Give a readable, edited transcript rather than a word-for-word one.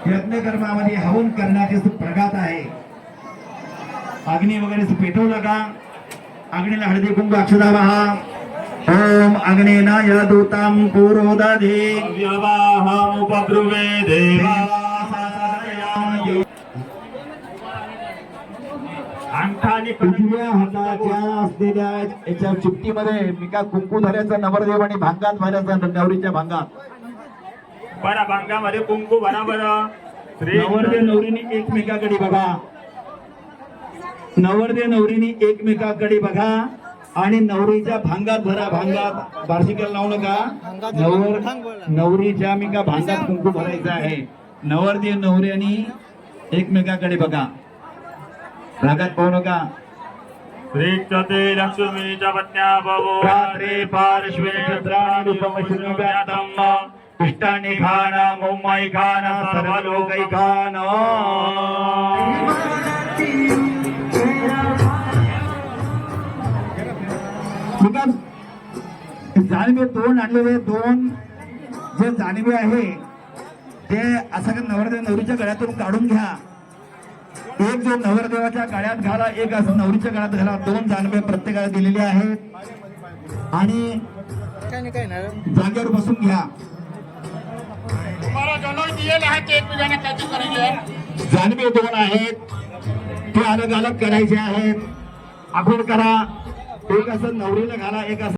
यज्ञ कर्मामध्ये हवन करण्याची प्रघात आहे. अग्नी वगैरे पेटवला का अग्नीला हळदी कुंकू अक्षता वाहा. ओम अग्नेना यदूतां पुरोदधे व्यवाहमुपब्रुवे देवा अंगठाने उजव्या हाताच्या असलेल्या याच्या चिठ्ठीमध्ये मी का कुंकू धरायचा नवरदेव आणि भांगात भरायचा नवरीच्या भांगात. बरा भांगामध्ये कुंकू बराबर. नवरदेव नवरीने एकमेकाकडे बघा. नवरदेव नवरीने एकमेकाकडे बघा आणि नवरीच्या भांगात भरा. भांगात बार्शिकाला लावू नका. नवरीच्या मी का भांगात कुंकू भरायचं आहे. नवरदेव नवऱ्यानी एकमेकाकडे बघा. भागात पाहू नका. श्रीक्षते लक्ष्मीच्या पत्न्या भवो रात्रे पार्श्वे चंद्राणि रूपमश्नुव्यातम् इष्टानि खाना मुम्मै खाना सर्वलोकै खाना. जानवे दोन आणलेले दोन जे जानवे आहे ते असं नवरदेव नवरीच्या गळ्यातून काढून घ्या. एक जो नवरदेवाच्या गळ्यात घाला, एक असं नवरीच्या गळ्यात घाला. दोन जानवे प्रत्येकाला दिलेले आहेत आणि जागेवर बसून घ्या. जानवे दोन आहेत ते अलग अलग करायचे आहेत. आखूड करा. एक असं नवरीला घाला, एक असं